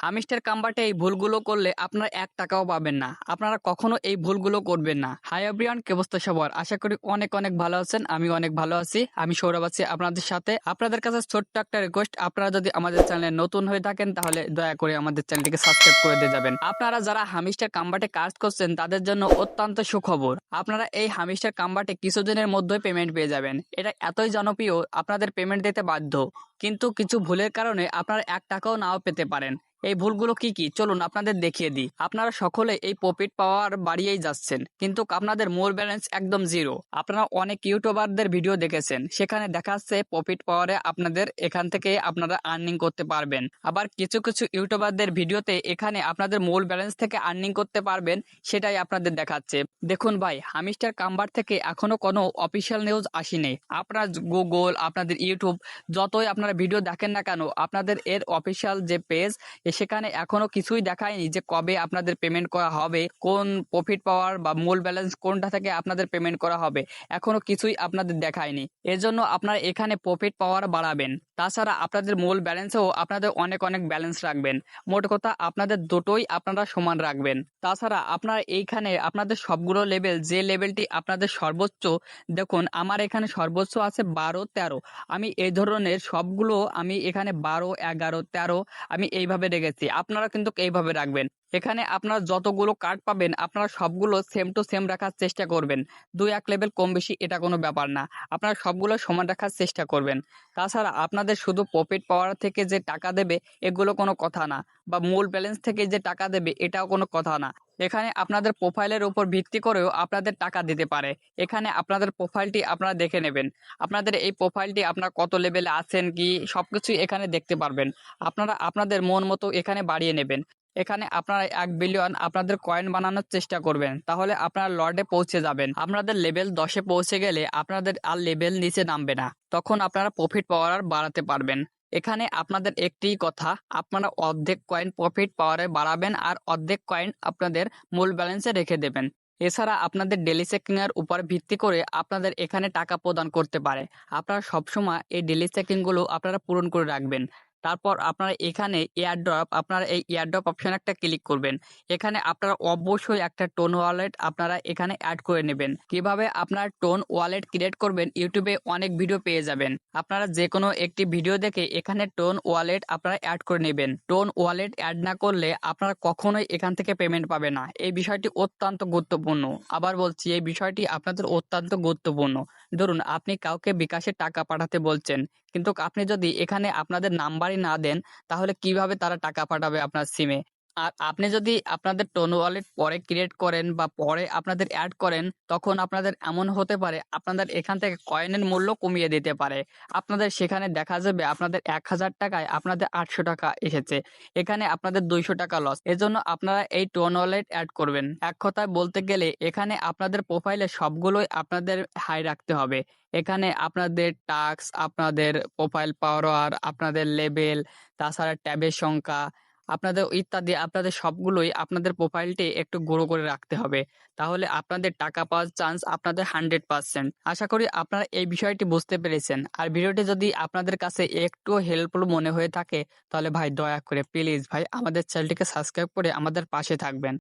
Hamster কাম্বাটে এই ভুলগুলো করলে আপনারা ১ টাকাও পাবেন না। আপনারা কখনো এই ভুলগুলো করবেন না। হাই এভরিওয়ান, কি অবস্থা সবার? আশা করি অনেক অনেক ভালো আছেন। আমি অনেক ভালো আছি। আমি সৌরভ আছি আপনাদের সাথে। আপনাদের কাছে ছোট্ট একটা রিকোয়েস্ট, আপনারা যদি আমাদের চ্যানেলে নতুন হয়ে থাকেন তাহলে দয়া করে আমাদের চ্যানেলটিকে সাবস্ক্রাইব করে দিয়ে যাবেন। আপনারা যারা হামিস্টার কাম্বাটে কাজ করছেন তাদের জন্য অত্যন্ত সুখবর। আপনারা এই হামিস্টার কাম্বাটে কিছুদিনের মধ্যেই পেমেন্ট পেয়ে যাবেন। এটা এতই জনপ্রিয়, আপনাদের পেমেন্ট দিতে বাধ্য। কিন্তু কিছু ভুলের কারণে আপনারা ১ টাকাও নাও পেতে পারেন। এই ভুলগুলো কি কি চলুন আপনাদের দেখিয়ে দিই। আপনারা সকলে এই প্রফিট পাওয়ার বাড়িয়েই যাচ্ছেন, কিন্তু আপনাদের মূল ব্যালেন্স একদম জিরো। আপনারা অনেক ইউটিউবারদের ভিডিও দেখেছেন, সেখানে দেখা যাচ্ছে প্রফিট পাওয়ারে আপনাদের এখান থেকে আপনারা আর্নিং করতে পারবেন। আবার কিছু কিছু ইউটিউবারদের ভিডিওতে এখানে আপনাদের মূল ব্যালেন্স থেকে আর্নিং করতে পারবেন, সেটাই আপনাদের দেখাচ্ছে। দেখুন ভাই, হামিস্টার কাম্বার থেকে এখনো কোনো অফিসিয়াল নিউজ আসেনি। আপনার গুগল, আপনাদের ইউটিউব, যতই আপনারা ভিডিও দেখেন না কেন, আপনাদের এর অফিসিয়াল যে পেজ, সেখানে এখনো কিছুই দেখায়নি যে কবে আপনাদের পেমেন্ট করা হবে, কোন প্রফিট পাওয়ার বা মূল ব্যালেন্স কোনটা থেকে আপনাদের পেমেন্ট করা হবে, এখনো কিছুই আপনাদের দেখায়নি। এজন্য আপনারা এখানে প্রফিট পাওয়ার বাড়াবেন। তাছাড়া আপনাদের মূল ব্যালেন্সেও আপনাদের অনেক অনেক ব্যালেন্স রাখবেন। মোট কথা আপনাদের দুটোই আপনারা সমান রাখবেন। তাছাড়া আপনারা এইখানে আপনাদের সবগুলো লেভেল, যে লেভেলটি আপনাদের সর্বোচ্চ, দেখুন আমার এখানে সর্বোচ্চ আছে 12, 13। আমি এই ধরনের সবগুলো আমি এখানে 12, 11, 13 আমি এইভাবে রেখেছি। আপনারা কিন্তু এইভাবে রাখবেন। এখানে আপনারা যতগুলো কার্ড পাবেন আপনারা সবগুলো সেম টু সেম রাখার চেষ্টা করবেন। 2-1 লেভেল কম বেশি এটা কোনো ব্যাপার না। আপনারা সবগুলো সমান রাখার চেষ্টা করবেন। তাছাড়া আপনাদের শুধু প্রফিট পাওয়ার থেকে যে টাকা দেবে এগুলো কোনো কথা না, বা মূল ব্যালেন্স থেকে যে টাকা দেবে এটাও কোনো কথা না। এখানে আপনাদের প্রোফাইলের উপর ভিত্তি করেও আপনাদের টাকা দিতে পারে। এখানে আপনাদের প্রোফাইলটি আপনারা দেখে নেবেন। আপনাদের এই প্রোফাইলটি আপনারা কত লেভেলে আছেন কি সবকিছুই এখানে দেখতে পারবেন। আপনারা আপনাদের মন মতো এখানে বাড়িয়ে নেবেন। এখানে আপনারা 1 বিলিয়ন আপনাদের কয়েন বানানোর চেষ্টা করবেন, তাহলে আপনারা লর্ডে পৌঁছে যাবেন। আপনাদের লেভেল 10-এ পৌঁছে গেলে আপনাদের আর লেভেল নিচে নামবে না, তখন আপনারা প্রফিট পাওয়ার আর বাড়াতে পারবেন। এখানে আপনাদের একটিই কথা, আপনারা অর্ধেক কয়েন প্রফিট পাওয়ারে বাড়াবেন আর অর্ধেক কয়েন আপনাদের মূল ব্যালেন্সে রেখে দেবেন। এছাড়া আপনাদের ডেলি চেকিং এর উপর ভিত্তি করে আপনাদের এখানে টাকা প্রদান করতে পারে। আপনারা সবসময় এই ডেলি চেকিং গুলো আপনারা পূরণ করে রাখবেন। তারপর আপনারা এখানে এয়ারড্রপ, আপনারা এই এয়ারড্রপ অপশন একটা ক্লিক করবেন। এখানে আপনারা অবশ্যই একটা টোন ওয়ালেট আপনারা এখানে অ্যাড করে নেবেন। কিভাবে আপনার টোন ওয়ালেট ক্রিয়েট করবেন, ইউটিউবে অনেক ভিডিও পেয়ে যাবেন। আপনারা যে কোনো একটি ভিডিও দেখে এখানে টোন ওয়ালেট আপনারা অ্যাড করে নেবেন। টোন ওয়ালেট অ্যাড না করলে আপনারা কখনোই এখান থেকে পেমেন্ট পাবে না। এই বিষয়টি অত্যন্ত গুরুত্বপূর্ণ। আবার বলছি, এই বিষয়টি আপনাদের অত্যন্ত গুরুত্বপূর্ণ। ধরুন আপনি কাউকে বিকাশে টাকা পাঠাতে বলছেন, কিন্তু আপনি যদি এখানে আপনাদের নাম্বারই না দেন, তাহলে কিভাবে তারা টাকা পাঠাবে আপনার সিমে? আর আপনি যদি আপনাদের টোন ওয়ালেট পরে ক্রিয়েট করেন বা পরে আপনাদের অ্যাড করেন, তখন আপনাদের এমন হতে পারে আপনাদের এখান থেকে কয়েনের মূল্য কমিয়ে দিতে পারে। আপনাদের সেখানে দেখা যাবে আপনাদের ১,০০০ টাকায় আপনাদের ৮০০ টাকা এসেছে। এখানে আপনাদের ২০০ টাকা লস। এজন্য আপনারা এই টোন ওয়ালেট অ্যাড করবেন। এক কথায় বলতে গেলে এখানে আপনাদের প্রোফাইলে সবগুলোই আপনাদের হাই রাখতে হবে। এখানে আপনাদের টাস্ক, আপনাদের প্রোফাইল পাওয়ার, আপনাদের লেভেল, তাছাড়া ট্যাবের সংখ্যা, আপনাদের ইত্যাদি আপনাদের সবগুলোই আপনাদের প্রোফাইলটি একটু গ্রো করে রাখতে হবে। তাহলে আপনাদের টাকা পাওয়ার চান্স আপনাদের 100%। আশা করি আপনারা এই বিষয়টি বুঝতে পেরেছেন। আর ভিডিওটি যদি আপনাদের কাছে একটু হেল্পফুল মনে হয়ে থাকে, তাহলে ভাই দয়া করে প্লিজ ভাই আমাদের চ্যানেলটিকে সাবস্ক্রাইব করে আমাদের পাশে থাকবেন।